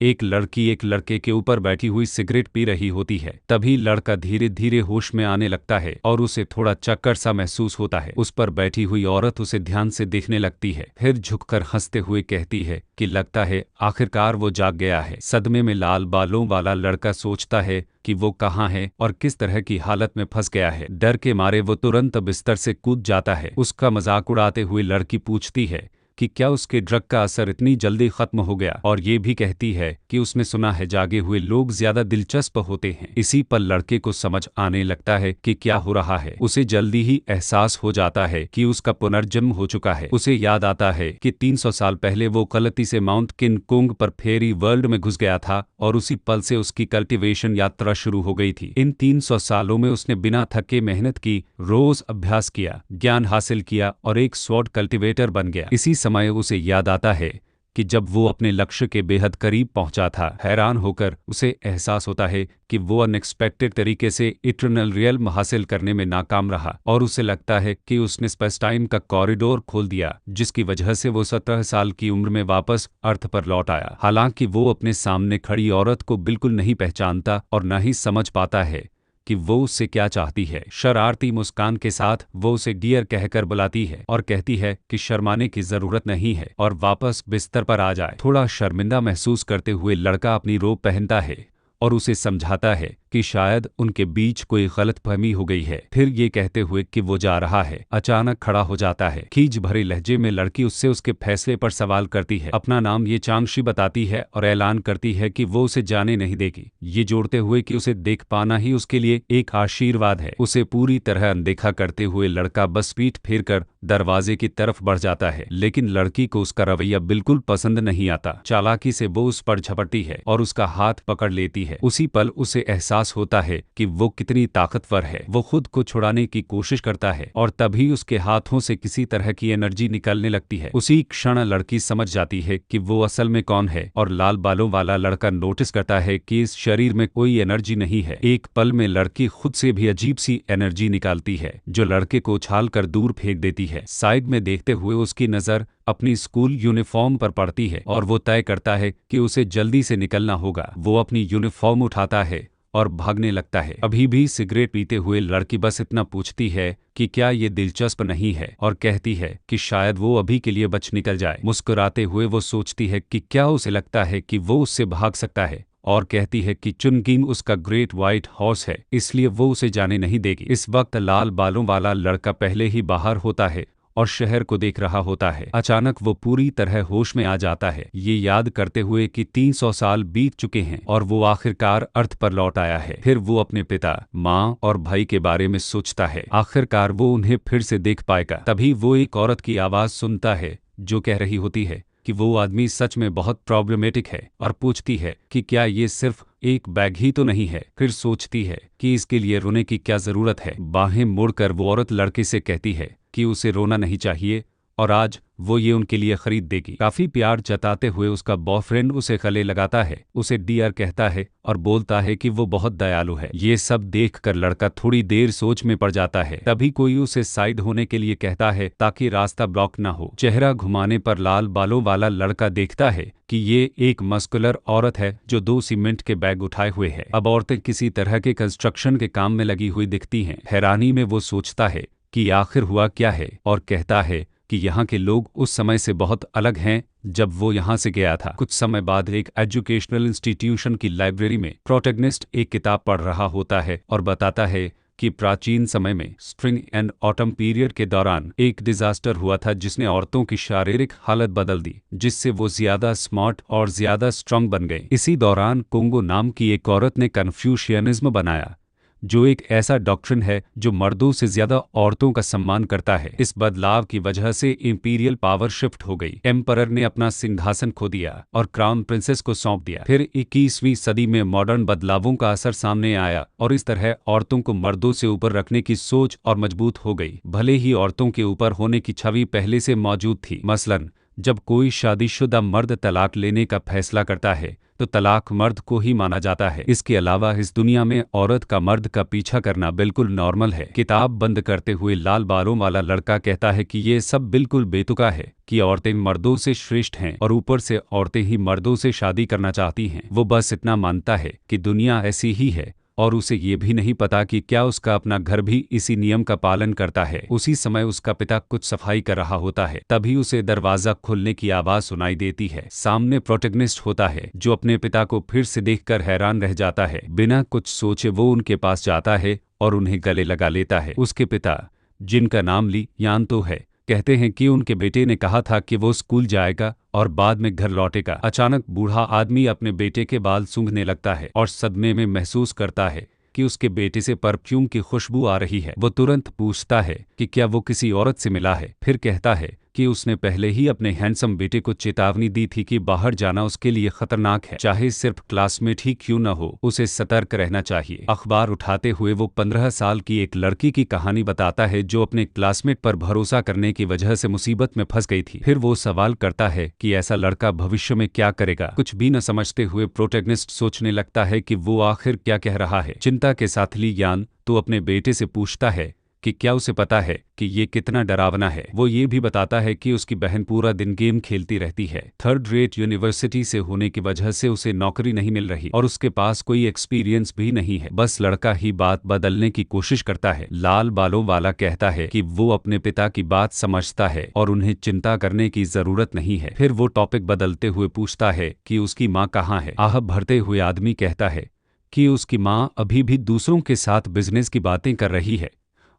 एक लड़की एक लड़के के ऊपर बैठी हुई सिगरेट पी रही होती है। तभी लड़का धीरे धीरे होश में आने लगता है और उसे थोड़ा चक्कर सा महसूस होता है। उस पर बैठी हुई औरत उसे ध्यान से देखने लगती है, फिर झुककर हंसते हुए कहती है कि लगता है आखिरकार वो जाग गया है। सदमे में लाल बालों वाला लड़का सोचता है कि वो कहाँ है और किस तरह की हालत में फंस गया है। डर के मारे वो तुरंत बिस्तर से कूद जाता है। उसका मजाक उड़ाते हुए लड़की पूछती है कि क्या उसके ड्रग का असर इतनी जल्दी खत्म हो गया, और ये भी कहती है कि उसने सुना है जागे हुए लोग ज्यादा दिलचस्प होते हैं। इसी पर लड़के को समझ आने लगता है कि क्या हो रहा है। उसे जल्दी ही एहसास हो जाता है कि उसका पुनर्जन्म हो चुका है। उसे याद आता है कि 300 साल पहले वो गलती से माउंट किंग पर फेरी वर्ल्ड में घुस गया था और उसी पल से उसकी कल्टीवेशन यात्रा शुरू हो गई थी। इन 300 सालों में उसने बिना थके मेहनत की, रोज अभ्यास किया, ज्ञान हासिल किया और एक स्वॉर्ड कल्टीवेटर बन गया। इसी समय उसे याद आता है कि जब वो अपने लक्ष्य के बेहद करीब पहुंचा था, हैरान होकर उसे एहसास होता है कि वो अनएक्सपेक्टेड तरीके से इटर्नल रियल्म हासिल करने में नाकाम रहा, और उसे लगता है कि उसने स्पेस टाइम का कॉरिडोर खोल दिया, जिसकी वजह से वो 17 साल की उम्र में वापस अर्थ पर लौट आया। हालांकि वो अपने सामने खड़ी औरत को बिल्कुल नहीं पहचानता और न ही समझ पाता है कि वो उससे क्या चाहती है। शरारती मुस्कान के साथ वो उसे डियर कहकर बुलाती है और कहती है कि शर्माने की जरूरत नहीं है और वापस बिस्तर पर आ जाए। थोड़ा शर्मिंदा महसूस करते हुए लड़का अपनी रोब पहनता है और उसे समझाता है कि शायद उनके बीच कोई गलतफहमी हो गई है। फिर ये कहते हुए कि वो जा रहा है, अचानक खड़ा हो जाता है। खींच भरे लहजे में लड़की उससे उसके फैसले पर सवाल करती है। अपना नाम ये चांगशी बताती है और ऐलान करती है कि वो उसे जाने नहीं देगी, ये जोड़ते हुए कि उसे देख पाना ही उसके लिए एक आशीर्वाद है। उसे पूरी तरह अनदेखा करते हुए लड़का बस पीठ फेर कर दरवाजे की तरफ बढ़ जाता है, लेकिन लड़की को उसका रवैया बिल्कुल पसंद नहीं आता। चालाकी से वो उस पर झपटती है और उसका हाथ पकड़ लेती है। उसी पल उसे एहसास होता है कि वो कितनी ताकतवर है। वो खुद को छुड़ाने की कोशिश करता है और तभी उसके हाथों से किसी तरह की एनर्जी निकलने लगती है। उसी क्षण लड़की समझ जाती है कि वो असल में कौन है, और लाल बालों वाला लड़का नोटिस करता है कि इस शरीर में कोई एनर्जी नहीं है। एक पल में लड़की खुद से भी अजीब सी एनर्जी निकालती है जो लड़के को उछाल कर दूर फेंक देती है। साइड में देखते हुए उसकी नजर अपनी स्कूल यूनिफॉर्म पर पड़ती है और वो तय करता है कि उसे जल्दी से निकलना होगा। वो अपनी यूनिफॉर्म उठाता है और भागने लगता है। अभी भी सिगरेट पीते हुए लड़की बस इतना पूछती है कि क्या ये दिलचस्प नहीं है, और कहती है कि शायद वो अभी के लिए बच निकल जाए। मुस्कुराते हुए वो सोचती है कि क्या उसे लगता है कि वो उससे भाग सकता है, और कहती है कि चुनकिंग उसका ग्रेट व्हाइट हॉर्स है, इसलिए वो उसे जाने नहीं देगी। इस वक्त लाल बालों वाला लड़का पहले ही बाहर होता है और शहर को देख रहा होता है। अचानक वो पूरी तरह होश में आ जाता है, ये याद करते हुए कि 300 साल बीत चुके हैं और वो आखिरकार अर्थ पर लौट आया है। फिर वो अपने पिता, माँ और भाई के बारे में सोचता है, आखिरकार वो उन्हें फिर से देख पाएगा। तभी वो एक औरत की आवाज सुनता है जो कह रही होती है कि वो आदमी सच में बहुत प्रॉब्लमेटिक है, और पूछती है कि क्या ये सिर्फ एक बैग ही तो नहीं है। फिर सोचती है कि इसके लिए रोने की क्या जरूरत है। बाहें मुड़कर वो औरत लड़के से कहती है कि उसे रोना नहीं चाहिए और आज वो ये उनके लिए खरीद देगी। काफी प्यार जताते हुए उसका बॉयफ्रेंड उसे गले लगाता है, उसे डियर कहता है और बोलता है कि वो बहुत दयालु है। ये सब देखकर लड़का थोड़ी देर सोच में पड़ जाता है। तभी कोई उसे साइड होने के लिए कहता है ताकि रास्ता ब्लॉक ना हो। चेहरा घुमाने पर लाल बालों वाला लड़का देखता है कि ये एक मस्कुलर औरत है जो 2 सीमेंट के बैग उठाए हुए है। अब औरतें किसी तरह के कंस्ट्रक्शन के काम में लगी हुई दिखती हैं। हैरानी में वो सोचता है कि आखिर हुआ क्या है, और कहता है कि यहाँ के लोग उस समय से बहुत अलग हैं जब वो यहाँ से गया था। कुछ समय बाद एक एजुकेशनल इंस्टीट्यूशन की लाइब्रेरी में प्रोटैगनिस्ट एक किताब पढ़ रहा होता है और बताता है कि प्राचीन समय में स्प्रिंग एंड ऑटम पीरियड के दौरान एक डिजास्टर हुआ था जिसने औरतों की शारीरिक हालत बदल दी, जिससे वो ज्यादा स्मार्ट और ज्यादा स्ट्रांग बन गए। इसी दौरान कोंगो नाम की एक औरत ने कन्फ्यूशियनिज्म बनाया, जो एक ऐसा डॉक्ट्रिन है जो मर्दों से ज्यादा औरतों का सम्मान करता है। इस बदलाव की वजह से इंपीरियल पावर शिफ्ट हो गई। एम्परर ने अपना सिंहासन खो दिया और क्राउन प्रिंसेस को सौंप दिया। फिर 21वीं सदी में मॉडर्न बदलावों का असर सामने आया और इस तरह औरतों को मर्दों से ऊपर रखने की सोच और मजबूत हो गई। भले ही औरतों के ऊपर होने की छवि पहले से मौजूद थी, मसलन जब कोई शादीशुदा मर्द तलाक लेने का फैसला करता है तो तलाक मर्द को ही माना जाता है। इसके अलावा इस दुनिया में औरत का मर्द का पीछा करना बिल्कुल नॉर्मल है। किताब बंद करते हुए लाल बालों वाला लड़का कहता है कि ये सब बिल्कुल बेतुका है कि औरतें मर्दों से श्रेष्ठ हैं और ऊपर से औरतें ही मर्दों से शादी करना चाहती हैं। वो बस इतना मानता है कि दुनिया ऐसी ही है और उसे ये भी नहीं पता कि क्या उसका अपना घर भी इसी नियम का पालन करता है। उसी समय उसका पिता कुछ सफाई कर रहा होता है, तभी उसे दरवाजा खुलने की आवाज सुनाई देती है। सामने प्रोटैगनिस्ट होता है जो अपने पिता को फिर से देखकर हैरान रह जाता है। बिना कुछ सोचे वो उनके पास जाता है और उन्हें गले लगा लेता है। उसके पिता, जिनका नाम ली यान तो है, कहते हैं कि उनके बेटे ने कहा था कि वो स्कूल जाएगा और बाद में घर लौटेगा। अचानक बूढ़ा आदमी अपने बेटे के बाल सूंघने लगता है और सदमे में महसूस करता है कि उसके बेटे से परफ्यूम की खुशबू आ रही है। वो तुरंत पूछता है कि क्या वो किसी औरत से मिला है। फिर कहता है कि उसने पहले ही अपने हैंडसम बेटे को चेतावनी दी थी कि बाहर जाना उसके लिए खतरनाक है, चाहे सिर्फ क्लासमेट ही क्यों न हो, उसे सतर्क रहना चाहिए। अखबार उठाते हुए वो 15 साल की एक लड़की की कहानी बताता है जो अपने क्लासमेट पर भरोसा करने की वजह से मुसीबत में फंस गई थी। फिर वो सवाल करता है कि ऐसा लड़का भविष्य में क्या करेगा। कुछ भी न समझते हुए प्रोटैगनिस्ट सोचने लगता है कि वो आखिर क्या कह रहा है। चिंता के साथ ली यान तो अपने बेटे से पूछता है कि क्या उसे पता है कि ये कितना डरावना है। वो ये भी बताता है कि उसकी बहन पूरा दिन गेम खेलती रहती है। थर्ड रेट यूनिवर्सिटी से होने की वजह से उसे नौकरी नहीं मिल रही और उसके पास कोई एक्सपीरियंस भी नहीं है। बस लड़का ही बात बदलने की कोशिश करता है। लाल बालों वाला कहता है कि वो अपने पिता की बात समझता है और उन्हें चिंता करने की जरूरत नहीं है। फिर वो टॉपिक बदलते हुए पूछता है कि उसकी माँ कहाँ है। आह भरते हुए आदमी कहता है कि उसकी माँ अभी भी दूसरों के साथ बिजनेस की बातें कर रही है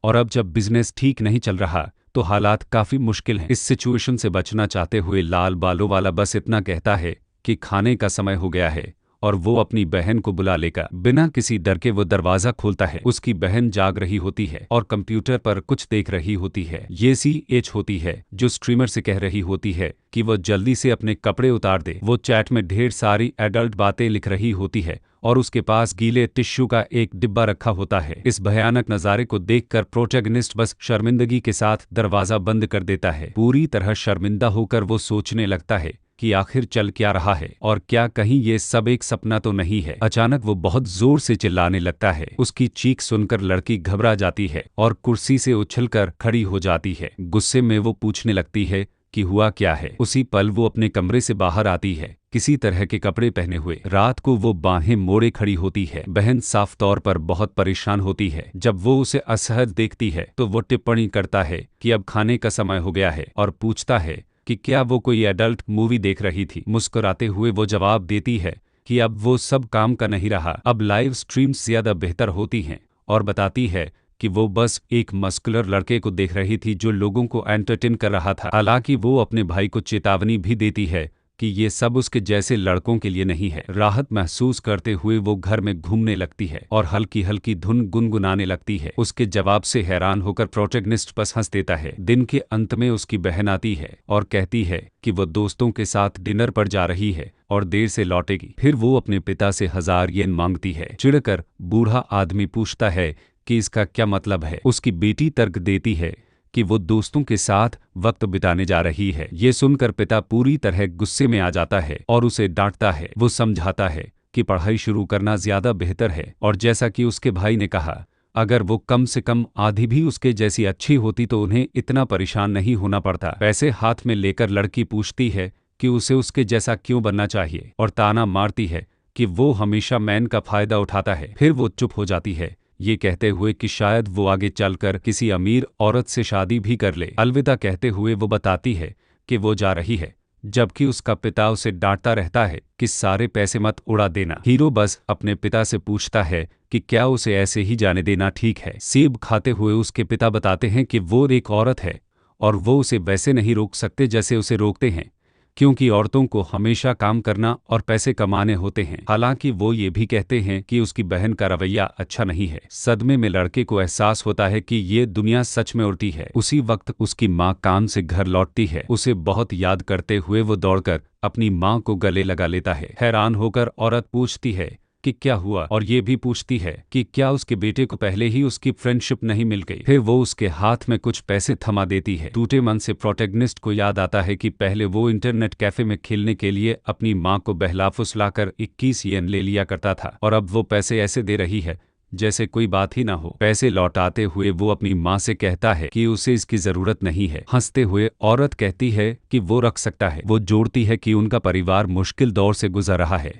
और अब जब बिजनेस ठीक नहीं चल रहा तो हालात काफी मुश्किल हैं। इस सिचुएशन से बचना चाहते हुए लाल बालों वाला बस इतना कहता है कि खाने का समय हो गया है और वो अपनी बहन को बुला लेगा। बिना किसी डर के वो दरवाजा खोलता है। उसकी बहन जाग रही होती है और कंप्यूटर पर कुछ देख रही होती है। ये CH होती है जो स्ट्रीमर से कह रही होती है कि वो जल्दी से अपने कपड़े उतार दे। वो चैट में ढेर सारी एडल्ट बातें लिख रही होती है और उसके पास गीले टिश्यू का एक डिब्बा रखा होता है। इस भयानक नज़ारे को देखकर प्रोटैगनिस्ट बस शर्मिंदगी के साथ दरवाजा बंद कर देता है। पूरी तरह शर्मिंदा होकर वो सोचने लगता है कि आखिर चल क्या रहा है और क्या कहीं ये सब एक सपना तो नहीं है। अचानक वो बहुत जोर से चिल्लाने लगता है। उसकी चीख सुनकर लड़की घबरा जाती है और कुर्सी से उछलकर खड़ी हो जाती है। गुस्से में वो पूछने लगती है कि हुआ क्या है। उसी पल वो अपने कमरे से बाहर आती है, किसी तरह के कपड़े पहने हुए। रात को वो बाहें मोड़े खड़ी होती है। बहन साफ तौर पर बहुत परेशान होती है। जब वो उसे असहज देखती है तो वो टिप्पणी करता है कि अब खाने का समय हो गया है और पूछता है कि क्या वो कोई एडल्ट मूवी देख रही थी। मुस्कुराते हुए वो जवाब देती है कि अब वो सब काम का नहीं रहा, अब लाइव स्ट्रीम्स ज्यादा बेहतर होती हैं, और बताती है कि वो बस एक मस्कुलर लड़के को देख रही थी जो लोगों को एंटरटेन कर रहा था। हालांकि वो अपने भाई को चेतावनी भी देती है कि ये सब उसके जैसे लड़कों के लिए नहीं है। राहत महसूस करते हुए वो घर में घूमने लगती है और हल्की हल्की धुन गुनगुनाने लगती है। उसके जवाब से हैरान होकर प्रोटैगनिस्ट बस हंस देता है। दिन के अंत में उसकी बहन आती है और कहती है कि वो दोस्तों के साथ डिनर पर जा रही है और देर से लौटेगी। फिर वो अपने पिता से 1000 येन मांगती है। चिढ़कर बूढ़ा आदमी पूछता है कि इसका क्या मतलब है। उसकी बेटी तर्क देती है कि वो दोस्तों के साथ वक्त बिताने जा रही है। ये सुनकर पिता पूरी तरह गुस्से में आ जाता है और उसे डांटता है। वो समझाता है कि पढ़ाई शुरू करना ज्यादा बेहतर है और जैसा कि उसके भाई ने कहा, अगर वो कम से कम आधी भी उसके जैसी अच्छी होती तो उन्हें इतना परेशान नहीं होना पड़ता। पैसे हाथ में लेकर लड़की पूछती है कि उसे उसके जैसा क्यों बनना चाहिए और ताना मारती है कि वो हमेशा मैन का फायदा उठाता है। फिर वो चुप हो जाती है, ये कहते हुए कि शायद वो आगे चलकर किसी अमीर औरत से शादी भी कर ले। अलविदा कहते हुए वो बताती है कि वो जा रही है, जबकि उसका पिता उसे डांटता रहता है कि सारे पैसे मत उड़ा देना। हीरो बस अपने पिता से पूछता है कि क्या उसे ऐसे ही जाने देना ठीक है। सेब खाते हुए उसके पिता बताते हैं कि वो एक औरत है और वो उसे वैसे नहीं रोक सकते जैसे उसे रोकते हैं, क्योंकि औरतों को हमेशा काम करना और पैसे कमाने होते हैं। हालांकि वो ये भी कहते हैं कि उसकी बहन का रवैया अच्छा नहीं है। सदमे में लड़के को एहसास होता है कि ये दुनिया सच में उल्टी है। उसी वक्त उसकी माँ काम से घर लौटती है। उसे बहुत याद करते हुए वो दौड़कर अपनी माँ को गले लगा लेता है। हैरान होकर औरत पूछती है कि क्या हुआ और ये भी पूछती है कि क्या उसके बेटे को पहले ही उसकी फ्रेंडशिप नहीं मिल गई। फिर वो उसके हाथ में कुछ पैसे थमा देती है। टूटे मन से प्रोटैगनिस्ट को याद आता है कि पहले वो इंटरनेट कैफे में खेलने के लिए अपनी माँ को बहला फुसलाकर 21 येन ले लिया करता था और अब वो पैसे ऐसे दे रही है जैसे कोई बात ही ना हो। पैसे लौटाते हुए वो अपनी माँ से कहता है कि उसे इसकी जरूरत नहीं है। हंसते हुए औरत कहती है कि वो रख सकता है। वो जोड़ती है कि उनका परिवार मुश्किल दौर से गुजर रहा है,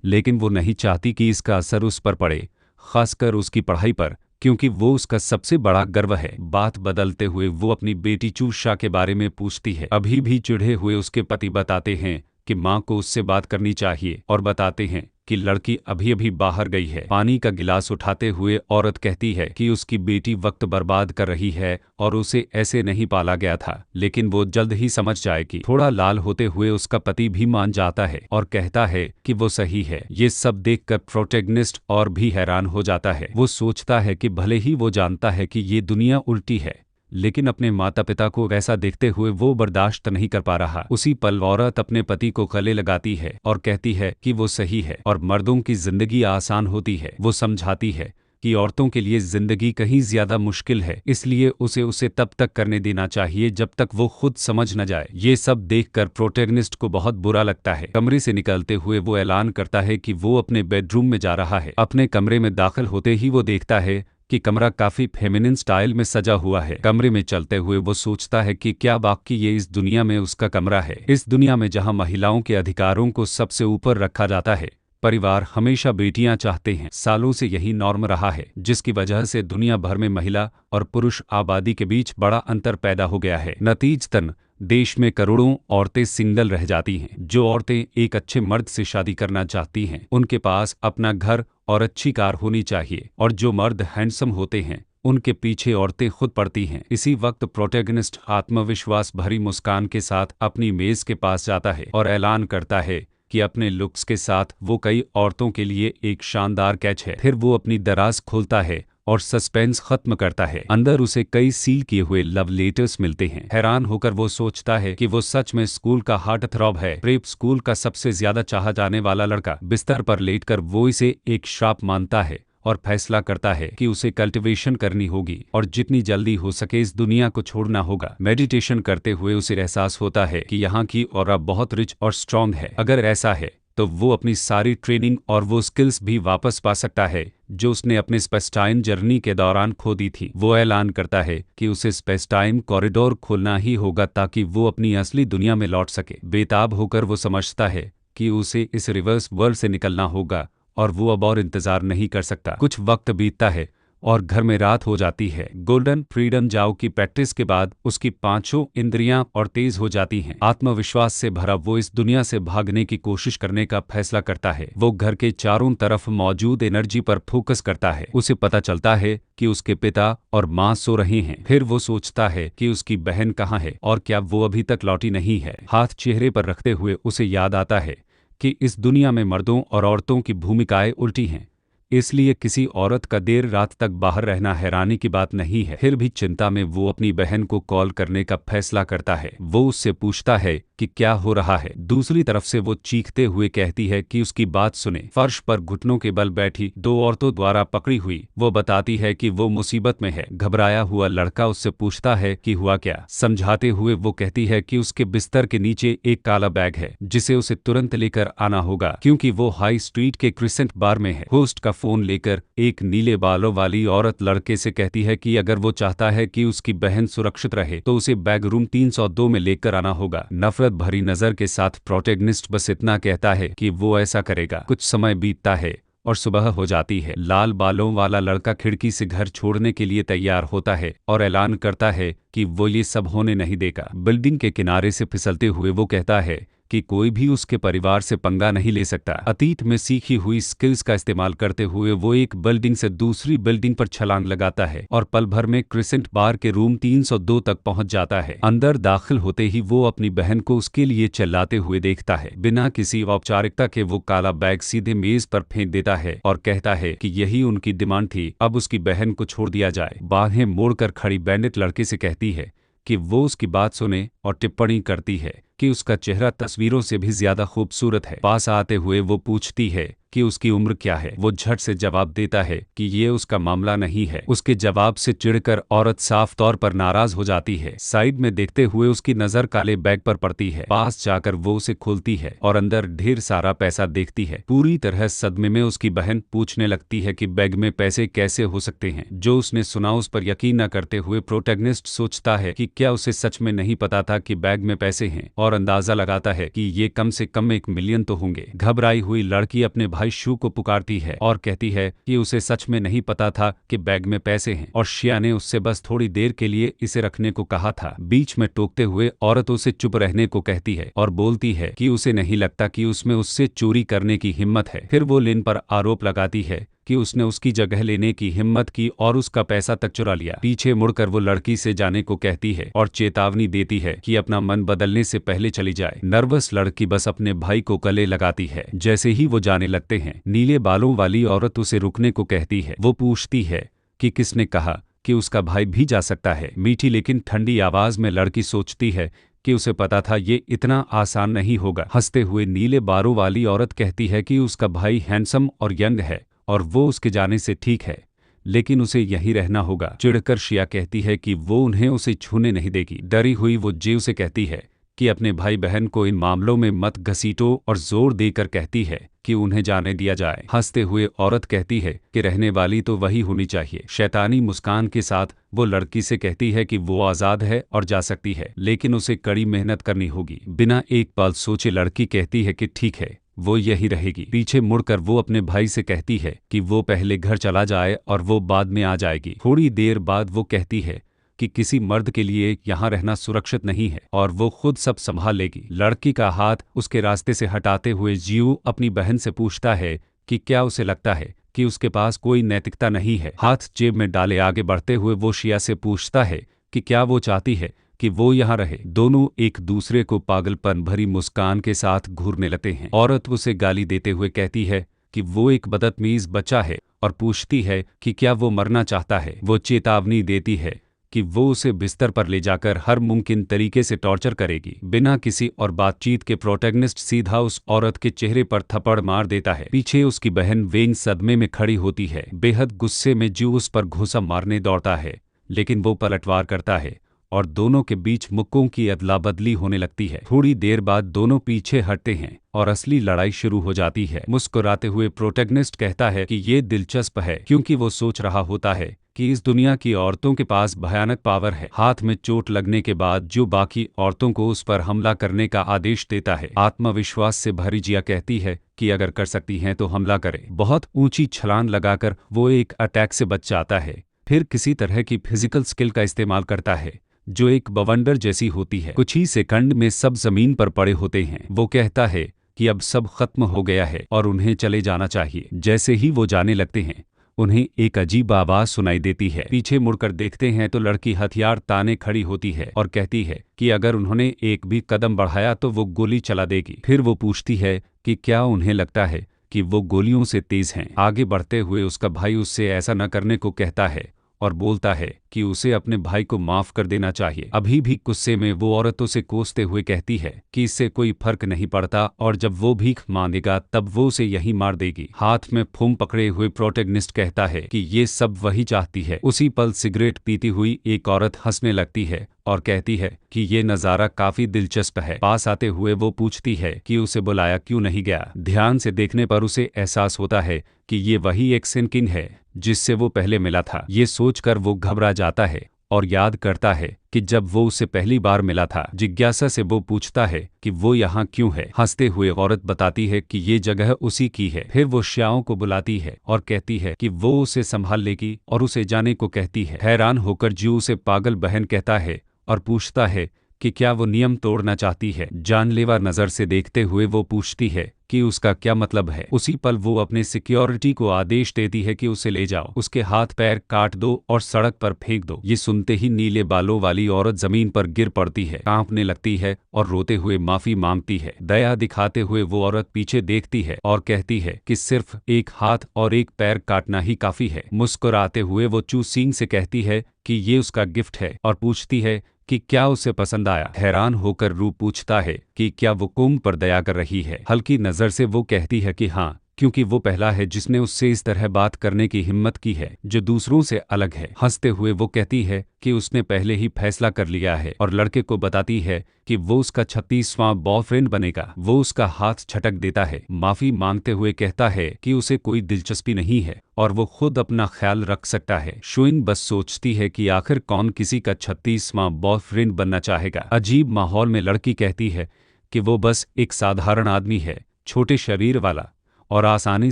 लेकिन वो नहीं चाहती कि इसका असर उस पर पड़े, खासकर उसकी पढ़ाई पर, क्योंकि वो उसका सबसे बड़ा गर्व है। बात बदलते हुए वो अपनी बेटी चूषा के बारे में पूछती है। अभी भी चिढ़े हुए उसके पति बताते हैं कि माँ को उससे बात करनी चाहिए और बताते हैं कि लड़की अभी अभी बाहर गई है। पानी का गिलास उठाते हुए औरत कहती है कि उसकी बेटी वक्त बर्बाद कर रही है और उसे ऐसे नहीं पाला गया था, लेकिन वो जल्द ही समझ जाएगी। थोड़ा लाल होते हुए उसका पति भी मान जाता है और कहता है कि वो सही है। ये सब देखकर प्रोटैगनिस्ट और भी हैरान हो जाता है। वो सोचता है कि भले ही वो जानता है कि ये दुनिया उल्टी है, लेकिन अपने माता पिता को वैसा देखते हुए वो बर्दाश्त नहीं कर पा रहा। उसी पल औरत अपने पति को गले लगाती है और कहती है कि वो सही है और मर्दों की जिंदगी आसान होती है। वो समझाती है कि औरतों के लिए जिंदगी कहीं ज्यादा मुश्किल है, इसलिए उसे तब तक करने देना चाहिए जब तक वो खुद समझ न जाए। ये सब देखकर प्रोटैगनिस्ट को बहुत बुरा लगता है। कमरे से निकलते हुए वो ऐलान करता है कि वो अपने बेडरूम में जा रहा है। अपने कमरे में दाखिल होते ही वो देखता है कि कमरा काफी फेमिनिन स्टाइल में सजा हुआ है। कमरे में चलते हुए वो सोचता है कि क्या वाकई ये इस दुनिया में उसका कमरा है। इस दुनिया में जहां महिलाओं के अधिकारों को सबसे ऊपर रखा जाता है, परिवार हमेशा बेटियां चाहते हैं। सालों से यही नॉर्म रहा है, जिसकी वजह से दुनिया भर में महिला और पुरुष आबादी के बीच बड़ा अंतर पैदा हो गया है। नतीजतन देश में करोड़ों औरतें सिंगल रह जाती हैं। जो औरतें एक अच्छे मर्द से शादी करना चाहती हैं, उनके पास अपना घर और अच्छी कार होनी चाहिए, और जो मर्द हैंडसम होते हैं उनके पीछे औरतें खुद पड़ती हैं। इसी वक्त प्रोटैगनिस्ट आत्मविश्वास भरी मुस्कान के साथ अपनी मेज के पास जाता है और ऐलान करता है कि अपने लुक्स के साथ वो कई औरतों के लिए एक शानदार कैच है। फिर वो अपनी दराज खोलता है और सस्पेंस खत्म करता है। अंदर उसे कई सील किए हुए लव लेटर्स मिलते हैं। हैरान होकर वो सोचता है कि वो सच में स्कूल का हार्ट थ्रॉब है, प्रेप स्कूल का सबसे ज्यादा चाहा जाने वाला लड़का। बिस्तर पर लेटकर वो इसे एक श्राप मानता है और फैसला करता है कि उसे कल्टीवेशन करनी होगी और जितनी जल्दी हो सके इस दुनिया को छोड़ना होगा। मेडिटेशन करते हुए उसे एहसास होता है कि यहाँ की ऑरा बहुत रिच और स्ट्रांग है। अगर ऐसा है तो वो अपनी सारी ट्रेनिंग और वो स्किल्स भी वापस पा सकता है जो उसने अपने स्पेस-टाइम जर्नी के दौरान खो दी थी। वो ऐलान करता है कि उसे स्पेस-टाइम कॉरिडोर खोलना ही होगा ताकि वो अपनी असली दुनिया में लौट सके। बेताब होकर वो समझता है कि उसे इस रिवर्स वर्ल्ड से निकलना होगा और वो अब और इंतजार नहीं कर सकता। कुछ वक्त बीतता है और घर में रात हो जाती है। गोल्डन फ्रीडम जाओ की प्रैक्टिस के बाद उसकी पांचों इंद्रियां और तेज हो जाती हैं। आत्मविश्वास से भरा वो इस दुनिया से भागने की कोशिश करने का फैसला करता है। वो घर के चारों तरफ मौजूद एनर्जी पर फोकस करता है। उसे पता चलता है कि उसके पिता और माँ सो रहे हैं। फिर वो सोचता है कि उसकी बहन कहाँ है और क्या वो अभी तक लौटी नहीं है। हाथ चेहरे पर रखते हुए उसे याद आता है कि इस दुनिया में मर्दों और औरतों की भूमिकाएं उल्टी हैं, इसलिए किसी औरत का देर रात तक बाहर रहना हैरानी की बात नहीं है। फिर भी चिंता में वो अपनी बहन को कॉल करने का फैसला करता है। वो उससे पूछता है कि क्या हो रहा है। दूसरी तरफ से वो चीखते हुए कहती है कि उसकी बात सुने। फर्श पर घुटनों के बल बैठी दो औरतों द्वारा पकड़ी हुई वो बताती है कि वो मुसीबत में है। घबराया हुआ लड़का उससे पूछता है कि हुआ क्या। समझाते हुए वो कहती है कि उसके बिस्तर के नीचे एक काला बैग है जिसे उसे तुरंत लेकर आना होगा क्योंकि वो हाई स्ट्रीट के क्रिसेंट बार में है। होस्ट का फोन लेकर एक नीले बालों वाली औरत लड़के से कहती है कि अगर वो चाहता है कि उसकी बहन सुरक्षित रहे तो उसे बैग रूम 302 में लेकर आना होगा। नफरत भरी नजर के साथ प्रोटैगनिस्ट बस इतना कहता है कि वो ऐसा करेगा। कुछ समय बीतता है और सुबह हो जाती है। लाल बालों वाला लड़का खिड़की से घर छोड़ने के लिए तैयार होता है और ऐलान करता है कि वो ये सब होने नहीं देगा। बिल्डिंग के किनारे से फिसलते हुए वो कहता है कि कोई भी उसके परिवार से पंगा नहीं ले सकता। अतीत में सीखी हुई स्किल्स का इस्तेमाल करते हुए वो एक बिल्डिंग से दूसरी बिल्डिंग पर छलांग लगाता है और पल भर में क्रिसेंट बार के रूम 302 तक पहुंच जाता है। अंदर दाखिल होते ही वो अपनी बहन को उसके लिए चिल्लाते हुए देखता है। बिना किसी औपचारिकता के वो काला बैग सीधे मेज पर फेंक देता है और कहता है कि यही उनकी डिमांड थी, अब उसकी बहन को छोड़ दिया जाए। बाहें मोड़कर खड़ी बैंडिट लड़के से कहती है कि वो उसकी बात सुने और टिप्पणी करती है कि उसका चेहरा तस्वीरों से भी ज्यादा खूबसूरत है। पास आते हुए वो पूछती है कि उसकी उम्र क्या है। वो झट से जवाब देता है कि ये उसका मामला नहीं है। उसके जवाब से चिढ़कर औरत साफ तौर पर नाराज हो जाती है। साइड में देखते हुए उसकी नजर काले बैग पर पड़ती है। पास जाकर वो उसे खोलती है और अंदर ढेर सारा पैसा देखती है। पूरी तरह सदमे में उसकी बहन पूछने लगती है कि बैग में पैसे कैसे हो सकते हैं। जो उसने सुना उस पर यकीन न करते हुए प्रोटैगनिस्ट सोचता है कि क्या उसे सच में नहीं पता था कि बैग में पैसे हैं, और अंदाजा लगाता है कि ये कम से कम 1 मिलियन तो होंगे। घबराई हुई लड़की अपने भाई शू को पुकारती है और कहती है कि उसे सच में नहीं पता था कि बैग में पैसे हैं और शिया ने उससे बस थोड़ी देर के लिए इसे रखने को कहा था। बीच में टोकते हुए औरत उसे चुप रहने को कहती है और बोलती है कि उसे नहीं लगता कि उसमें उससे चोरी करने की हिम्मत है। फिर वो लिन पर आरोप लगाती है कि उसने उसकी जगह लेने की हिम्मत की और उसका पैसा तक चुरा लिया। पीछे मुड़कर वो लड़की से जाने को कहती है और चेतावनी देती है कि अपना मन बदलने से पहले चली जाए। नर्वस लड़की बस अपने भाई को गले लगाती है। जैसे ही वो जाने लगते हैं, नीले बालों वाली औरत उसे रुकने को कहती है। वो पूछती है कि किसने कहा कि उसका भाई भी जा सकता है। मीठी लेकिन ठंडी आवाज में लड़की सोचती है कि उसे पता था ये इतना आसान नहीं होगा। हंसते हुए नीले बालों वाली औरत कहती है कि उसका भाई हैंडसम और यंग है और वो उसके जाने से ठीक है, लेकिन उसे यहीं रहना होगा। चिढ़कर शिया कहती है कि वो उन्हें उसे छूने नहीं देगी। डरी हुई वो जीव से कहती है कि अपने भाई बहन को इन मामलों में मत घसीटो और जोर देकर कहती है कि उन्हें जाने दिया जाए। हंसते हुए औरत कहती है कि रहने वाली तो वही होनी चाहिए। शैतानी मुस्कान के साथ वो लड़की से कहती है कि वो आज़ाद है और जा सकती है, लेकिन उसे कड़ी मेहनत करनी होगी। बिना एक पल सोचे लड़की कहती है कि ठीक है, वो यही रहेगी। पीछे मुड़कर वो अपने भाई से कहती है कि वो पहले घर चला जाए और वो बाद में आ जाएगी। थोड़ी देर बाद वो कहती है कि किसी मर्द के लिए यहाँ रहना सुरक्षित नहीं है और वो खुद सब संभाल लेगी। लड़की का हाथ उसके रास्ते से हटाते हुए जियो अपनी बहन से पूछता है कि क्या उसे लगता है कि उसके पास कोई नैतिकता नहीं है। हाथ जेब में डाले आगे बढ़ते हुए वो शिया से पूछता है कि क्या वो चाहती है कि वो यहाँ रहे। दोनों एक दूसरे को पागलपन भरी मुस्कान के साथ घूरने लगते हैं। औरत उसे गाली देते हुए कहती है कि वो एक बदतमीज बच्चा है और पूछती है कि क्या वो मरना चाहता है। वो चेतावनी देती है कि वो उसे बिस्तर पर ले जाकर हर मुमकिन तरीके से टॉर्चर करेगी। बिना किसी और बातचीत के प्रोटैगनिस्ट सीधा उस औरत के चेहरे पर थप्पड़ मार देता है। पीछे उसकी बहन वेन सदमे में खड़ी होती है। बेहद गुस्से में जो उस पर घुसा मारने दौड़ता है, लेकिन वो पलटवार करता है और दोनों के बीच मुक्कों की अदला बदली होने लगती है। थोड़ी देर बाद दोनों पीछे हटते हैं और असली लड़ाई शुरू हो जाती है। मुस्कुराते हुए प्रोटैगनिस्ट कहता है कि ये दिलचस्प है, क्योंकि वो सोच रहा होता है कि इस दुनिया की औरतों के पास भयानक पावर है। हाथ में चोट लगने के बाद जो बाकी औरतों को उस पर हमला करने का आदेश देता है। आत्मविश्वास से भरी जिया कहती है कि अगर कर सकती हैं तो हमला करें। बहुत ऊंची छलांग लगाकर वो एक अटैक से बच जाता है, फिर किसी तरह की फिजिकल स्किल का इस्तेमाल करता है जो एक बवंडर जैसी होती है। कुछ ही सेकंड में सब जमीन पर पड़े होते हैं। वो कहता है कि अब सब खत्म हो गया है और उन्हें चले जाना चाहिए। जैसे ही वो जाने लगते हैं, उन्हें एक अजीब आवाज सुनाई देती है। पीछे मुड़कर देखते हैं तो लड़की हथियार ताने खड़ी होती है और कहती है कि अगर उन्होंने एक भी कदम बढ़ाया तो वो गोली चला देगी। फिर वो पूछती है कि क्या उन्हें लगता है कि वो गोलियों से तेज हैं। आगे बढ़ते हुए उसका भाई उससे ऐसा न करने को कहता है और बोलता है कि उसे अपने भाई को माफ कर देना चाहिए। अभी भी गुस्से में वो औरतों से कोसते हुए कहती है कि इससे कोई फर्क नहीं पड़ता और जब वो भीख मांगेगा तब वो उसे यहीं मार देगी। हाथ में फूम पकड़े हुए प्रोटैगनिस्ट कहता है कि ये सब वही चाहती है। उसी पल सिगरेट पीती हुई एक औरत हंसने लगती है और कहती है कि ये नज़ारा काफी दिलचस्प है। पास आते हुए वो पूछती है कि उसे बुलाया क्यों नहीं गया। ध्यान से देखने पर उसे एहसास होता है कि ये वही एक सिनकिन है जिससे वो पहले मिला था। ये सोचकर वो घबरा जाता है और याद करता है कि जब वो उससे पहली बार मिला था। जिज्ञासा से वो पूछता है कि वो यहाँ क्यों है। हंसते हुए औरत बताती है कि ये जगह उसी की है। फिर वो श्याओं को बुलाती है और कहती है कि वो उसे संभाल लेगी और उसे जाने को कहती है। हैरान होकर जू उसे पागल बहन कहता है और पूछता है कि क्या वो नियम तोड़ना चाहती है। जानलेवा नजर से देखते हुए वो पूछती है कि उसका क्या मतलब है। उसी पल वो अपने सिक्योरिटी को आदेश देती है कि उसे ले जाओ, उसके हाथ पैर काट दो और सड़क पर फेंक दो। ये सुनते ही नीले बालों वाली औरत जमीन पर गिर पड़ती है, कांपने लगती है और रोते हुए माफी मांगती है। दया दिखाते हुए वो औरत पीछे देखती है और कहती है कि सिर्फ एक हाथ और एक पैर काटना ही काफी है। मुस्कुराते हुए वो चू सिंह से कहती है कि ये उसका गिफ्ट है और पूछती है कि क्या उसे पसंद आया। हैरान होकर रू पूछता है कि क्या वो कुंभ पर दया कर रही है। हल्की नजर से वो कहती है कि हाँ, क्योंकि वो पहला है जिसने उससे इस तरह बात करने की हिम्मत की है जो दूसरों से अलग है। हंसते हुए वो कहती है कि उसने पहले ही फैसला कर लिया है और लड़के को बताती है कि वो उसका 36वां बॉयफ्रेंड बनेगा। वो उसका हाथ झटक देता है, माफी मांगते हुए कहता है कि उसे कोई दिलचस्पी नहीं है और वो खुद अपना ख्याल रख सकता है। शुइन बस सोचती है कि आखिर कौन किसी का 36वां बॉयफ्रेंड बनना चाहेगा। अजीब माहौल में लड़की कहती है कि वो बस एक साधारण आदमी है, छोटे शरीर वाला, और आसानी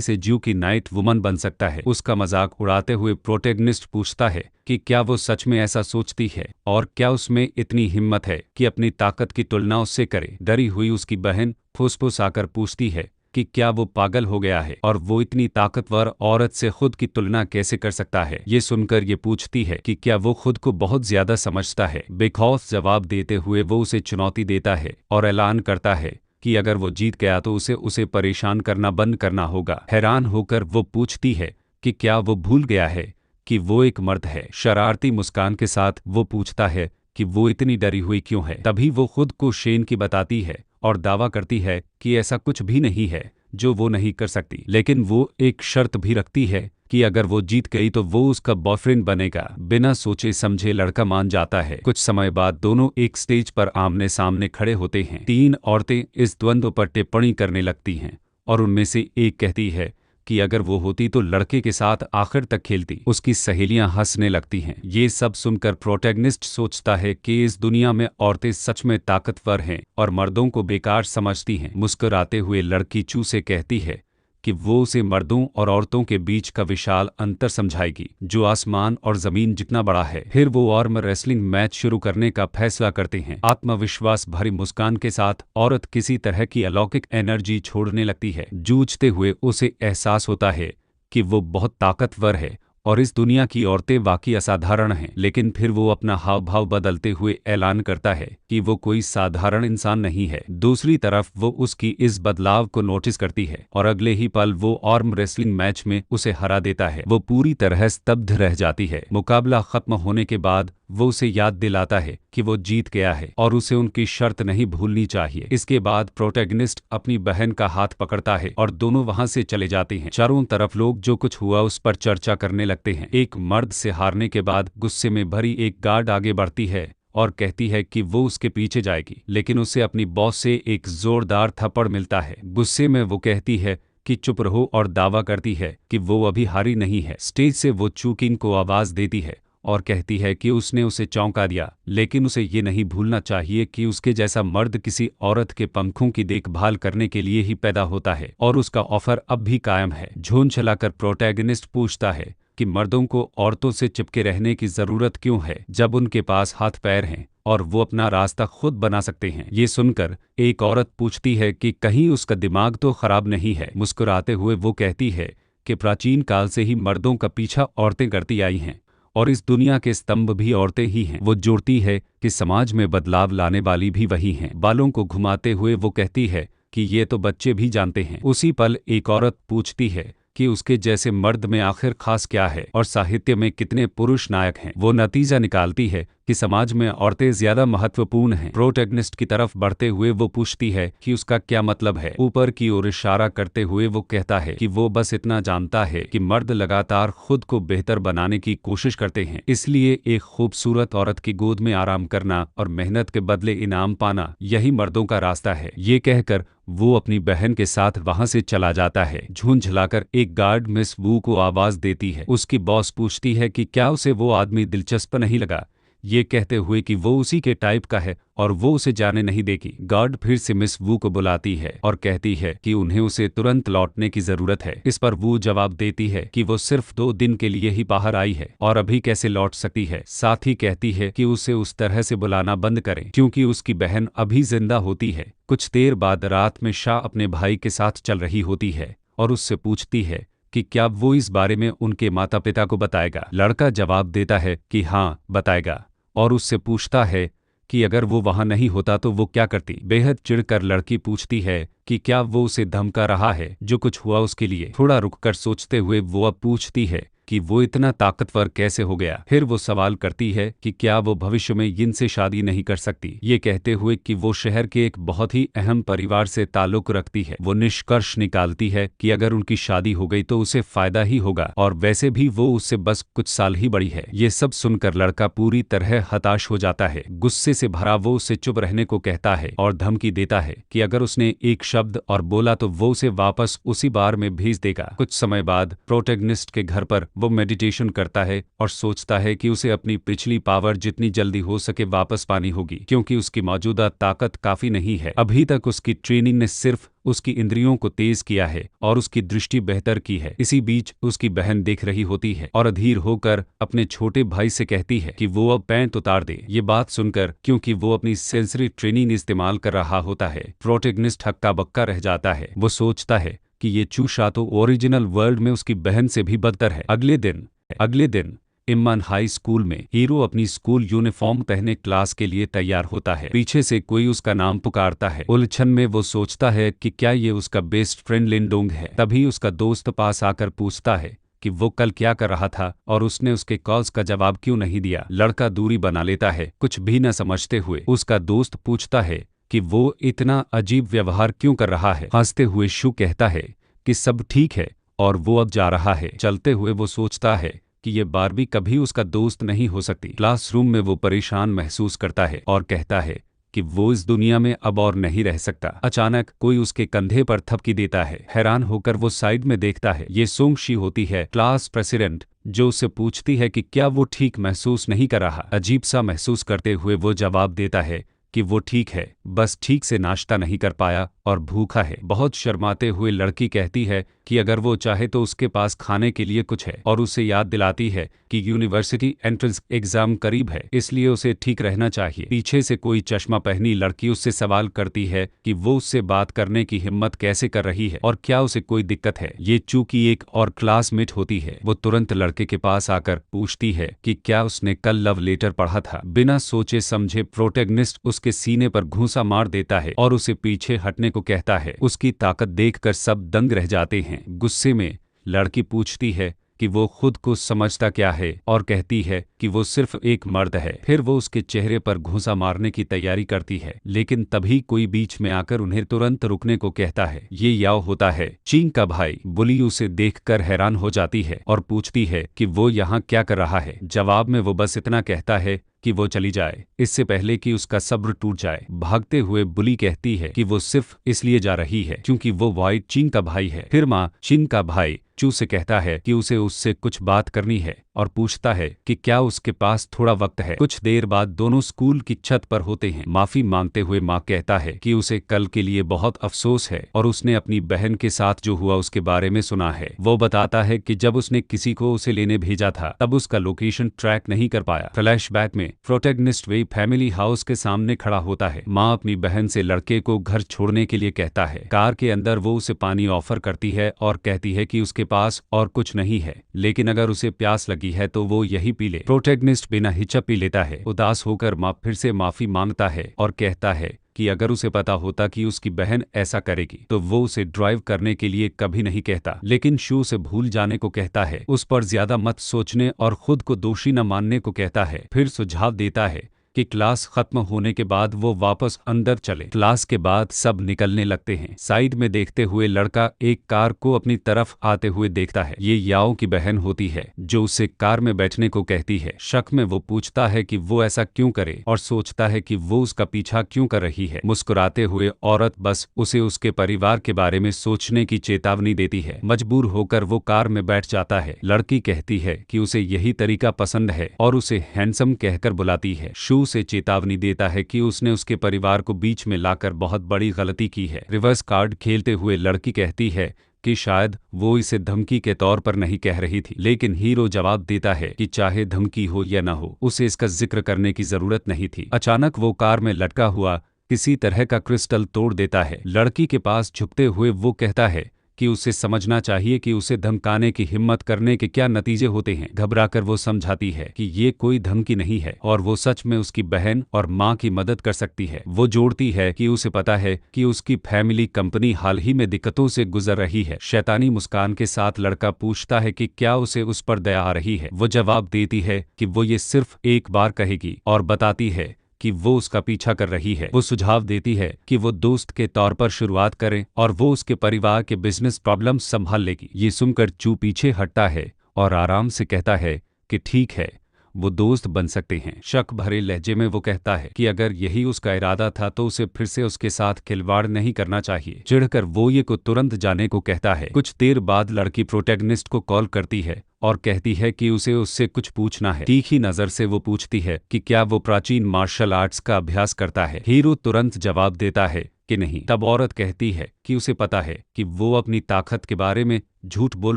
से जू की नाइट वुमन बन सकता है। उसका मजाक उड़ाते हुए प्रोटैगनिस्ट पूछता है कि क्या वो सच में ऐसा सोचती है और क्या उसमें इतनी हिम्मत है कि अपनी ताकत की तुलना उससे करे। डरी हुई उसकी बहन फुसफुसाकर पूछती है कि क्या वो पागल हो गया है और वो इतनी ताकतवर औरत से खुद की तुलना कैसे कर सकता है। ये सुनकर ये पूछती है कि क्या वो खुद को बहुत ज्यादा समझता है। बेखौफ जवाब देते हुए वो उसे चुनौती देता है और ऐलान करता है कि अगर वो जीत गया तो उसे परेशान करना बंद करना होगा। हैरान होकर वो पूछती है कि क्या वो भूल गया है कि वो एक मर्द है। शरारती मुस्कान के साथ वो पूछता है कि वो इतनी डरी हुई क्यों है। तभी वो खुद को शेन की बताती है और दावा करती है कि ऐसा कुछ भी नहीं है जो वो नहीं कर सकती, लेकिन वो एक शर्त भी रखती है कि अगर वो जीत गई तो वो उसका बॉयफ्रेंड बनेगा। बिना सोचे समझे लड़का मान जाता है। कुछ समय बाद दोनों एक स्टेज पर आमने सामने खड़े होते हैं। तीन औरतें इस द्वंद्व पर टिप्पणी करने लगती हैं और उनमें से एक कहती है कि अगर वो होती तो लड़के के साथ आखिर तक खेलती। उसकी सहेलियां हंसने लगती हैं। ये सब सुनकर प्रोटैगनिस्ट सोचता है कि इस दुनिया में औरतें सच में ताकतवर हैं और मर्दों को बेकार समझती हैं। मुस्कुराते हुए लड़की चू से कहती है कि वो उसे मर्दों और औरतों के बीच का विशाल अंतर समझाएगी जो आसमान और जमीन जितना बड़ा है। फिर वो आर्म रेसलिंग मैच शुरू करने का फैसला करते हैं। आत्मविश्वास भरी मुस्कान के साथ औरत किसी तरह की अलौकिक एनर्जी छोड़ने लगती है। जूझते हुए उसे एहसास होता है कि वो बहुत ताकतवर है और इस दुनिया की औरतें वाकई असाधारण हैं। लेकिन फिर वो अपना हाव भाव बदलते हुए ऐलान करता है कि वो कोई साधारण इंसान नहीं है। दूसरी तरफ वो उसकी इस बदलाव को नोटिस करती है और अगले ही पल वो आर्म रेसलिंग मैच में उसे हरा देता है। वो पूरी तरह स्तब्ध रह जाती है। मुकाबला खत्म होने के बाद वो उसे याद दिलाता है कि वो जीत गया है और उसे उनकी शर्त नहीं भूलनी चाहिए। इसके बाद प्रोटैगनिस्ट अपनी बहन का हाथ पकड़ता है और दोनों वहां से चले जाते हैं। चारों तरफ लोग जो कुछ हुआ उस पर चर्चा करने लगते हैं। एक मर्द से हारने के बाद गुस्से में भरी एक गार्ड आगे बढ़ती है और कहती है कि वो उसके पीछे जाएगी, लेकिन उसे अपनी बॉस से एक जोरदार थप्पड़ मिलता है। गुस्से में वो कहती है कि चुप रहो और दावा करती है कि वो अभी हारी नहीं है। स्टेज से वो चू किंग को आवाज देती है और कहती है कि उसने उसे चौंका दिया, लेकिन उसे ये नहीं भूलना चाहिए कि उसके जैसा मर्द किसी औरत के पंखों की देखभाल करने के लिए ही पैदा होता है और उसका ऑफर अब भी कायम है। झूंझलाकर प्रोटैगनिस्ट पूछता है कि मर्दों को औरतों से चिपके रहने की जरूरत क्यों है जब उनके पास हाथ पैर हैं और वो अपना रास्ता खुद बना सकते हैं। ये सुनकर एक औरत पूछती है कि कहीं उसका दिमाग तो खराब नहीं है। मुस्कुराते हुए वो कहती है कि प्राचीन काल से ही मर्दों का पीछा औरतें करती आई हैं और इस दुनिया के स्तंभ भी औरतें ही हैं। वो जोड़ती है कि समाज में बदलाव लाने वाली भी वही हैं। बालों को घुमाते हुए वो कहती है कि ये तो बच्चे भी जानते हैं। उसी पल एक औरत पूछती है कि उसके जैसे मर्द में आखिर खास क्या है और साहित्य में कितने पुरुष नायक हैं। वो नतीजा निकालती है कि समाज में औरतें ज्यादा महत्वपूर्ण हैं। प्रोटैगनिस्ट की तरफ बढ़ते हुए वो पूछती है कि उसका क्या मतलब है। ऊपर की ओर इशारा करते हुए वो कहता है कि वो बस इतना जानता है कि मर्द लगातार खुद को बेहतर बनाने की कोशिश करते हैं, इसलिए एक खूबसूरत औरत की गोद में आराम करना और मेहनत के बदले इनाम पाना यही मर्दों का रास्ता है। ये कहकर वो अपनी बहन के साथ वहां से चला जाता है। झूंझलाकर एक गार्ड मिस वू को आवाज देती है। उसकी बॉस पूछती है कि क्या उसे वो आदमी दिलचस्प नहीं लगा, ये कहते हुए कि वो उसी के टाइप का है और वो उसे जाने नहीं देगी। गार्ड फिर से मिस वू को बुलाती है और कहती है कि उन्हें उसे तुरंत लौटने की जरूरत है। इस पर वू जवाब देती है कि वो सिर्फ 2 दिन के लिए ही बाहर आई है और अभी कैसे लौट सकती है। साथ ही कहती है कि उसे उस तरह से बुलाना बंद करें क्योंकि उसकी बहन अभी जिंदा होती है। कुछ देर बाद रात में शाह अपने भाई के साथ चल रही होती है और उससे पूछती है कि क्या वो इस बारे में उनके माता पिता को बताएगा। लड़का जवाब देता है कि हाँ बताएगा और उससे पूछता है कि अगर वो वहां नहीं होता तो वो क्या करती। बेहद चिढ़कर लड़की पूछती है कि क्या वो उसे धमका रहा है जो कुछ हुआ उसके लिए। थोड़ा रुककर सोचते हुए वो अब पूछती है कि वो इतना ताकतवर कैसे हो गया। फिर वो सवाल करती है कि क्या वो भविष्य में यिन से शादी नहीं कर सकती, ये कहते हुए कि वो शहर के एक बहुत ही अहम परिवार से ताल्लुक रखती है। वो निष्कर्ष निकालती है कि अगर उनकी शादी हो गई तो उसे फायदा ही होगा, और वैसे भी वो उससे बस कुछ साल ही बड़ी है। ये सब सुनकर लड़का पूरी तरह हताश हो जाता है। गुस्से से भरा वो उसे चुप रहने को कहता है और धमकी देता है कि अगर उसने एक शब्द और बोला तो वो उसे वापस उसी बार में भेज देगा। कुछ समय बाद प्रोटैगनिस्ट के घर पर वो मेडिटेशन करता है और सोचता है कि उसे अपनी पिछली पावर जितनी जल्दी हो सके वापस पानी होगी, क्योंकि उसकी मौजूदा ताकत काफी नहीं है। अभी तक उसकी ट्रेनिंग ने सिर्फ उसकी इंद्रियों को तेज किया है और उसकी दृष्टि बेहतर की है। इसी बीच उसकी बहन देख रही होती है और अधीर होकर अपने छोटे भाई से कहती है कि वो अब पैंट उतार दे। ये बात सुनकर, क्योंकि वो अपनी सेंसरी ट्रेनिंग इस्तेमाल कर रहा होता है, प्रोटैगनिस्ट हक्का बक्का रह जाता है। वो सोचता है कि ये चूषा तो ओरिजिनल वर्ल्ड में उसकी बहन से भी बदतर है। अगले दिन इम्मान हाई स्कूल में हीरो अपनी स्कूल यूनिफॉर्म पहने क्लास के लिए तैयार होता है। पीछे से कोई उसका नाम पुकारता है। उलझन में वो सोचता है कि क्या ये उसका बेस्ट फ्रेंड लिनडोंग है। तभी उसका दोस्त पास आकर पूछता है कि वो कल क्या कर रहा था और उसने उसके कॉल्स का जवाब क्यों नहीं दिया। लड़का दूरी बना लेता है, कुछ भी न समझते हुए। उसका दोस्त पूछता है कि वो इतना अजीब व्यवहार क्यों कर रहा है। हंसते हुए शू कहता है कि सब ठीक है और वो अब जा रहा है। चलते हुए वो सोचता है कि ये बारबी कभी उसका दोस्त नहीं हो सकती। क्लासरूम में वो परेशान महसूस करता है और कहता है कि वो इस दुनिया में अब और नहीं रह सकता। अचानक कोई उसके कंधे पर थपकी देता है। हैरान होकर वो साइड में देखता है। ये सोंग शी होती है, क्लास प्रेसिडेंट, जो उससे पूछती है कि क्या वो ठीक महसूस नहीं कर रहा। अजीब सा महसूस करते हुए वो जवाब देता है कि वो ठीक है, बस ठीक से नाश्ता नहीं कर पाया और भूखा है। बहुत शर्माते हुए लड़की कहती है कि अगर वो चाहे तो उसके पास खाने के लिए कुछ है, और उसे याद दिलाती है कि यूनिवर्सिटी एंट्रेंस एग्जाम करीब है, इसलिए उसे ठीक रहना चाहिए। पीछे से कोई चश्मा पहनी लड़की उससे सवाल करती है कि वो उससे बात करने की हिम्मत कैसे कर रही है और क्या उसे कोई दिक्कत है। ये चूंकि एक और क्लासमेट होती है, वो तुरंत लड़के के पास आकर पूछती है कि क्या उसने कल लव लेटर पढ़ा था। बिना सोचे समझे प्रोटैगनिस्ट उसके सीने पर घूंसा मार देता है और उसे पीछे हटने को कहता है। उसकी ताकत देखकर सब दंग रह जाते हैं। गुस्से में लड़की पूछती है कि वो खुद को समझता क्या है और कहती है कि वो सिर्फ एक मर्द है। फिर वो उसके चेहरे पर घूंसा मारने की तैयारी करती है, लेकिन तभी कोई बीच में आकर उन्हें तुरंत रुकने को कहता है। ये याओ होता है, चिंग का भाई। बुली उसे देखकर हैरान हो जाती है और पूछती है कि वो यहाँ क्या कर रहा है। जवाब में वो बस इतना कहता है कि वो चली जाए, इससे पहले कि उसका सब्र टूट जाए। भागते हुए बुली कहती है कि वो सिर्फ इसलिए जा रही है क्योंकि वो वाइट चिंग का भाई है। फिर माँ चिंग का भाई चू से कहता है कि उसे उससे कुछ बात करनी है और पूछता है कि क्या उसके पास थोड़ा वक्त है। कुछ देर बाद दोनों स्कूल की छत पर होते हैं। माफी मांगते हुए माँ कहता है कि उसे कल के लिए बहुत अफसोस है और उसने अपनी बहन के साथ जो हुआ उसके बारे में सुना है। वो बताता है कि जब उसने किसी को उसे लेने भेजा था तब उसका लोकेशन ट्रैक नहीं कर पाया। फ्लैशबैक में प्रोटैगनिस्ट वे फैमिली हाउस के सामने खड़ा होता है। माँ अपनी बहन से लड़के को घर छोड़ने के लिए कहता है। कार के अंदर वो उसे पानी ऑफर करती है और कहती है कि उसके पास और कुछ नहीं है, लेकिन अगर उसे प्यास लगी है तो वो यही पी ले। प्रोटैगनिस्ट बिना हिचक पी लेता है। उदास होकर माँ फिर से माफी मांगता है और कहता है कि अगर उसे पता होता कि उसकी बहन ऐसा करेगी तो वो उसे ड्राइव करने के लिए कभी नहीं कहता, लेकिन शू से भूल जाने को कहता है। उस पर ज्यादा मत सोचने और खुद को दोषी न मानने को कहता है। फिर सुझाव देता है कि क्लास खत्म होने के बाद वो वापस अंदर चले। क्लास के बाद सब निकलने लगते हैं। साइड में देखते हुए लड़का एक कार को अपनी तरफ आते हुए देखता है। ये याओ की बहन होती है जो उसे कार में बैठने को कहती है। शक में वो पूछता है कि वो ऐसा क्यों करे और सोचता है कि वो उसका पीछा क्यों कर रही है। मुस्कुराते हुए औरत बस उसे उसके परिवार के बारे में सोचने की चेतावनी देती है। मजबूर होकर वो कार में बैठ जाता है। लड़की कहती है कि उसे यही तरीका पसंद है और उसे हैंडसम कहकर बुलाती है। से चेतावनी देता है कि उसने उसके परिवार को बीच में लाकर बहुत बड़ी गलती की है। रिवर्स कार्ड खेलते हुए लड़की कहती है कि शायद वो इसे धमकी के तौर पर नहीं कह रही थी, लेकिन हीरो जवाब देता है कि चाहे धमकी हो या न हो उसे इसका जिक्र करने की जरूरत नहीं थी। अचानक वो कार में लटका हुआ किसी तरह का क्रिस्टल तोड़ देता है। लड़की के पास झुकते हुए वो कहता है कि उसे समझना चाहिए कि उसे धमकाने की हिम्मत करने के क्या नतीजे होते हैं। घबराकर वो समझाती है कि ये कोई धमकी नहीं है और वो सच में उसकी बहन और माँ की मदद कर सकती है। वो जोड़ती है कि उसे पता है कि उसकी फैमिली कंपनी हाल ही में दिक्कतों से गुजर रही है। शैतानी मुस्कान के साथ लड़का पूछता है कि क्या उसे उस पर दया आ रही है। वो जवाब देती है कि वो ये सिर्फ एक बार कहेगी और बताती है कि वो उसका पीछा कर रही है। वो सुझाव देती है कि वो दोस्त के तौर पर शुरुआत करें और वो उसके परिवार के बिजनेस प्रॉब्लम संभाल लेगी। ये सुनकर चू पीछे हटता है और आराम से कहता है कि ठीक है, वो दोस्त बन सकते हैं। शक भरे लहजे में वो कहता है कि अगर यही उसका इरादा था तो उसे फिर से उसके साथ खिलवाड़ नहीं करना चाहिए। चिढ़कर वो ये को तुरंत जाने को कहता है। कुछ देर बाद लड़की प्रोटैगनिस्ट को कॉल करती है और कहती है कि उसे उससे कुछ पूछना है। तीखी नजर से वो पूछती है कि क्या वो प्राचीन मार्शल आर्ट्स का अभ्यास करता है। हीरो तुरंत जवाब देता है कि नहीं। तब औरत कहती है कि उसे पता है कि वो अपनी ताकत के बारे में झूठ बोल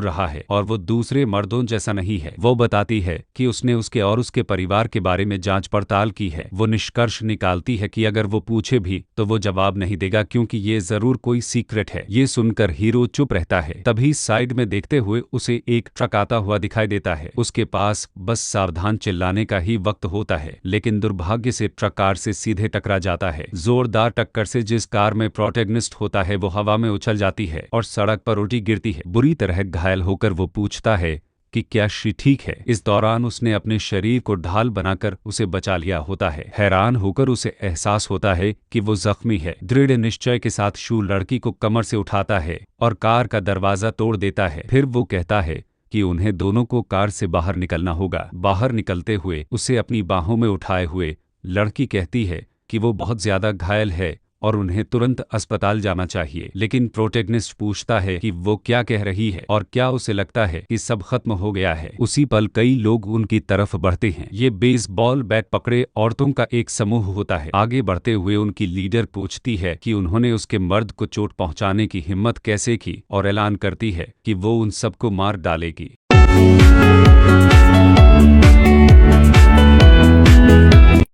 रहा है और वो दूसरे मर्दों जैसा नहीं है। वो बताती है कि उसने उसके और उसके परिवार के बारे में जांच पड़ताल की है। वो निष्कर्ष निकालती है कि अगर वो पूछे भी तो वो जवाब नहीं देगा क्योंकि ये जरूर कोई सीक्रेट है। ये सुनकर हीरो चुप रहता है। तभी साइड में देखते हुए उसे एक ट्रक आता हुआ दिखाई देता है। उसके पास बस सावधान चिल्लाने का ही वक्त होता है, लेकिन दुर्भाग्य से ट्रक कार से सीधे टकरा जाता है। जोरदार टक्कर से जिस कार में प्रोटैगनिस्ट होता है वो हवा में उछल जाती है और सड़क पर उल्टी गिरती है। बुरी तरह घायल होकर वो पूछता है कि क्या शी ठीक है। इस दौरान उसने अपने शरीर को ढाल बनाकर उसे बचा लिया होता है। हैरान होकर उसे एहसास होता है कि वो जख्मी है। दृढ़ निश्चय के साथ शू लड़की को कमर से उठाता है और कार का दरवाजा तोड़ देता है। फिर वो कहता है कि उन्हें दोनों को कार से बाहर निकलना होगा। बाहर निकलते हुए उसे अपनी बाहों में उठाए हुए लड़की कहती है कि वो बहुत ज्यादा घायल है और उन्हें तुरंत अस्पताल जाना चाहिए। लेकिन प्रोटैगनिस्ट पूछता है कि वो क्या कह रही है और क्या उसे लगता है कि सब खत्म हो गया है। उसी पल कई लोग उनकी तरफ बढ़ते हैं। ये बेसबॉल बैट पकड़े औरतों का एक समूह होता है। आगे बढ़ते हुए उनकी लीडर पूछती है कि उन्होंने उसके मर्द को चोट पहुंचाने की हिम्मत कैसे की और ऐलान करती है कि वो उन सबको मार डालेगी।